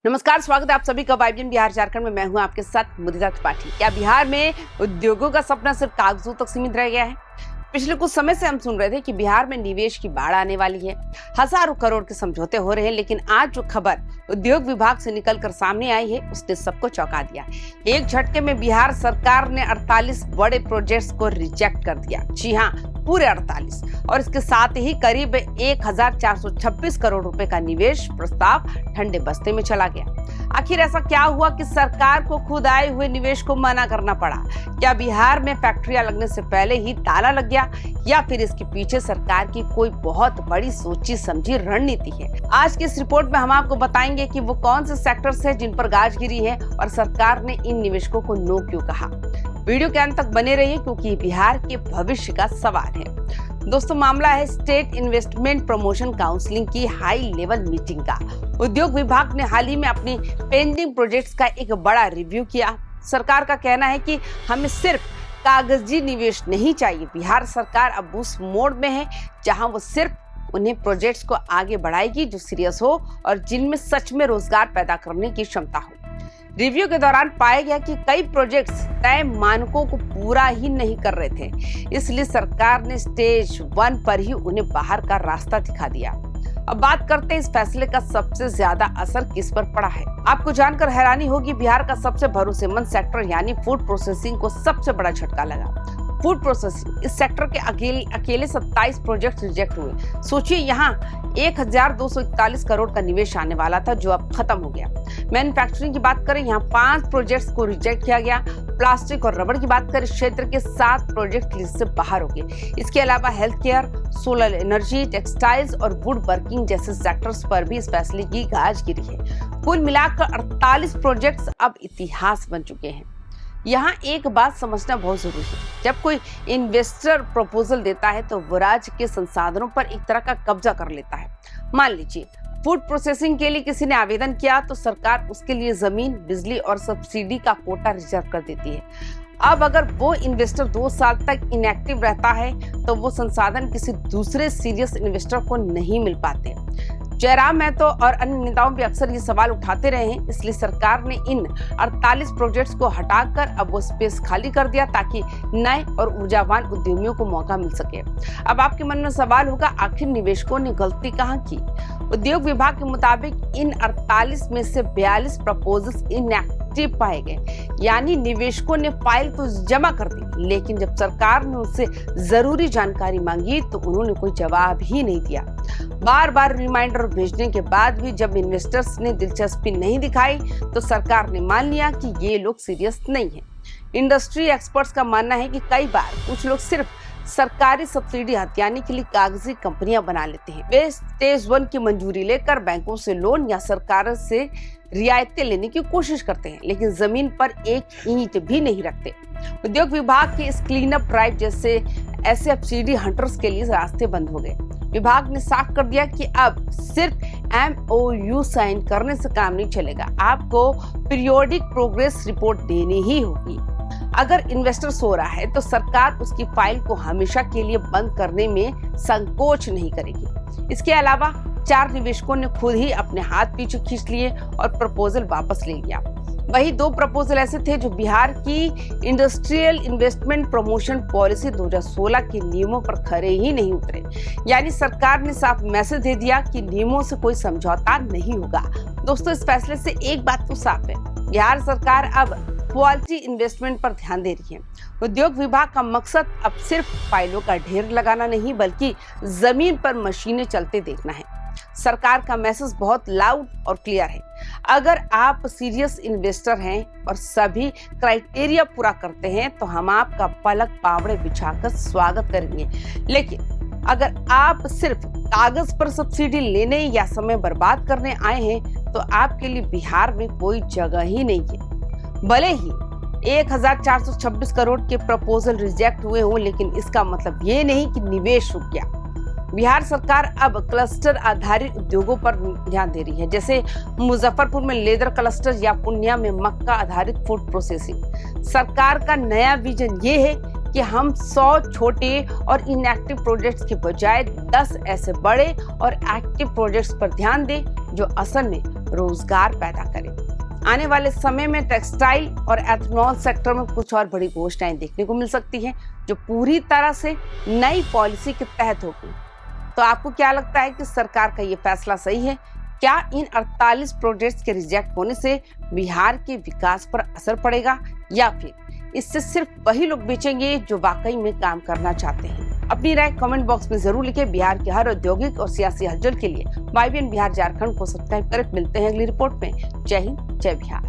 नमस्कार, स्वागत है आप सभी का वाइब्रेंट बिहार झारखंड में। मैं हूं आपके साथ मुदिता त्रिपाठी। क्या बिहार में उद्योगों का सपना सिर्फ कागजों तक सीमित रह गया है? पिछले कुछ समय से हम सुन रहे थे कि बिहार में निवेश की बाढ़ आने वाली है, हजारों करोड़ के समझौते हो रहे हैं, लेकिन आज जो खबर उद्योग विभाग से निकलकर सामने आई है उसने सबको चौंका दिया। एक झटके में बिहार सरकार ने 48 बड़े प्रोजेक्ट्स को रिजेक्ट कर दिया। जी हाँ, पूरे 48, और इसके साथ ही करीब 1426 करोड़ रुपए का निवेश प्रस्ताव ठंडे बस्ते में चला गया। आखिर ऐसा क्या हुआ कि सरकार को खुद आए हुए निवेश को मना करना पड़ा? क्या बिहार में फैक्ट्रियां लगने से पहले ही ताला लग गया, या फिर इसके पीछे सरकार की कोई बहुत बड़ी सोची समझी रणनीति है? आज की इस रिपोर्ट में हम आपको बताएंगे कि वो कौन से सेक्टर्स हैं जिन पर गाज गिरी है और सरकार ने इन निवेशकों को नो क्यों कहा। वीडियो के अंत तक बने रहिए क्योंकि बिहार के भविष्य का सवाल है। दोस्तों, मामला है स्टेट इन्वेस्टमेंट प्रमोशन काउंसिलिंग की हाई लेवल मीटिंग का। उद्योग विभाग ने हाल ही में अपनी पेंडिंग प्रोजेक्ट्स का एक बड़ा रिव्यू किया। सरकार का कहना है कि हमें सिर्फ कागजी निवेश नहीं चाहिए। बिहार सरकार अब उस मोड में है जहां वो सिर्फ उन्हें प्रोजेक्ट्स को आगे बढ़ाएगी जो सीरियस हो और जिनमें सच में रोजगार पैदा करने की क्षमता हो। रिव्यू के दौरान पाया गया कि कई प्रोजेक्ट्स तय मानकों को पूरा ही नहीं कर रहे थे, इसलिए सरकार ने स्टेज 1 पर ही उन्हें बाहर का रास्ता दिखा दिया। अब बात करते हैं इस फैसले का सबसे ज्यादा असर किस पर पड़ा है। आपको जानकर हैरानी होगी, बिहार का सबसे भरोसेमंद सेक्टर यानी फूड प्रोसेसिंग को सबसे बड़ा झटका लगा। फूड प्रोसेसिंग इस सेक्टर के अकेले 27 प्रोजेक्ट रिजेक्ट हुए। सोचिए, यहाँ 1241 करोड़ का निवेश आने वाला था जो अब खत्म हो गया। मैन्युफैक्चरिंग की बात करें, यहाँ 5 प्रोजेक्ट्स को रिजेक्ट किया गया। प्लास्टिक और रबड़ की बात करें, क्षेत्र के 7 प्रोजेक्ट लिस्ट से बाहर हो गए। इसके अलावा health care, solar energy, textiles और वुड वर्किंग जैसे सेक्टर्स पर भी इस फैसले की गाज गिरी है। कुल मिलाकर 48 प्रोजेक्ट्स अब इतिहास बन चुके हैं। यहाँ एक बात समझना बहुत जरूरी है, जब कोई इन्वेस्टर प्रपोजल देता है तो वो राज्य के संसाधनों पर एक तरह का कब्जा कर लेता है। मान लीजिए फूड प्रोसेसिंग के लिए किसी ने आवेदन किया तो सरकार उसके लिए जमीन, बिजली और सब्सिडी का कोटा रिजर्व कर देती है। अब अगर वो इन्वेस्टर 2 साल तक इनएक्टिव रहता है तो वो संसाधन किसी दूसरे सीरियस इन्वेस्टर को नहीं मिल पाते। जयराम महतो और अन्य नेताओं भी अक्सर ये सवाल उठाते रहे हैं, इसलिए सरकार ने इन 48 प्रोजेक्ट्स को हटाकर अब वो स्पेस खाली कर दिया ताकि नए और ऊर्जावान उद्यमियों को मौका मिल सके। अब आपके मन में सवाल होगा, आखिर निवेशकों ने गलती कहाँ की? उद्योग विभाग के मुताबिक इन 48 में से 42 प्रपोजल्स इनएक्टिव पाए गए, यानी निवेशकों ने फाइल तो जमा कर दी, लेकिन जब सरकार ने उससे जरूरी जानकारी मांगी तो उन्होंने कोई जवाब ही नहीं दिया। बार बार रिमाइंडर भेजने के बाद भी जब इन्वेस्टर्स ने दिलचस्पी नहीं दिखाई तो सरकार ने मान लिया कि ये लोग सीरियस नहीं है। इंडस्ट्री एक्सपर्ट्स का मानना है कि कई बार कुछ लोग सिर्फ सरकारी सब्सिडी हथियाने के लिए कागजी कंपनियां बना लेते हैं। वे स्टेज 1 की मंजूरी लेकर बैंकों से लोन या सरकार से रियायतें लेने की कोशिश करते हैं, लेकिन जमीन पर एक ईंट भी नहीं रखते। उद्योग विभाग के इस क्लीन अप ड्राइव जैसे सब्सिडी हंटर्स के लिए रास्ते बंद हो गए। विभाग ने साफ कर दिया कि अब सिर्फ MOU साइन करने से काम नहीं चलेगा, आपको पीरियोडिक प्रोग्रेस रिपोर्ट देनी ही होगी। अगर इन्वेस्टर सो रहा है तो सरकार उसकी फाइल को हमेशा के लिए बंद करने में संकोच नहीं करेगी। इसके अलावा 4 निवेशकों ने खुद ही अपने हाथ पीछे खींच लिए और प्रपोजल वापस ले लिया। वही 2 प्रपोजल ऐसे थे जो बिहार की इंडस्ट्रियल इन्वेस्टमेंट प्रमोशन पॉलिसी 2016 के नियमों पर खरे ही नहीं उतरे। यानी सरकार ने साफ मैसेज दे दिया कि नियमों से कोई समझौता नहीं होगा। दोस्तों, इस फैसले से एक बात तो साफ है, बिहार सरकार अब क्वालिटी इन्वेस्टमेंट पर ध्यान दे रही है। उद्योग विभाग का मकसद अब सिर्फ फाइलों का ढेर लगाना नहीं बल्कि जमीन पर मशीनें चलते देखना है। सरकार का मैसेज बहुत लाउड और क्लियर है। अगर आप सीरियस इन्वेस्टर हैं और सभी क्राइटेरिया पूरा करते हैं तो हम आपका पलक पावड़े बिछाकर स्वागत करेंगे, लेकिन अगर आप सिर्फ कागज पर सब्सिडी लेने या समय बर्बाद करने आए हैं तो आपके लिए बिहार में कोई जगह ही नहीं है। भले ही 1426 करोड़ के प्रपोजल रिजेक्ट हुए हों, लेकिन इसका मतलब ये नहीं कि निवेश रुक गया। बिहार सरकार अब क्लस्टर आधारित उद्योगों पर ध्यान दे रही है, जैसे मुजफ्फरपुर में लेदर क्लस्टर या पूर्णिया में मक्का आधारित फूड प्रोसेसिंग। सरकार का नया विजन ये है कि हम 100 छोटे और इनएक्टिव प्रोजेक्ट्स के बजाय 10 ऐसे बड़े और एक्टिव प्रोजेक्ट्स पर ध्यान दें जो असल में रोजगार पैदा करें। आने वाले समय में टेक्सटाइल और एथेनॉल सेक्टर में कुछ और बड़ी घोषणाएं देखने को मिल सकती हैं जो पूरी तरह से नई पॉलिसी के तहत होगी। तो आपको क्या लगता है कि सरकार का ये फैसला सही है? क्या इन 48 प्रोजेक्ट्स के रिजेक्ट होने से बिहार के विकास पर असर पड़ेगा या फिर इससे सिर्फ वही लोग बेचेंगे जो वाकई में काम करना चाहते हैं? अपनी राय कमेंट बॉक्स में जरूर लिखें। बिहार के हर औद्योगिक और सियासी हलचल के लिए YBN बिहार झारखंड को सब्सक्राइब करें। मिलते हैं अगली रिपोर्ट में। जय हिंद, जय बिहार।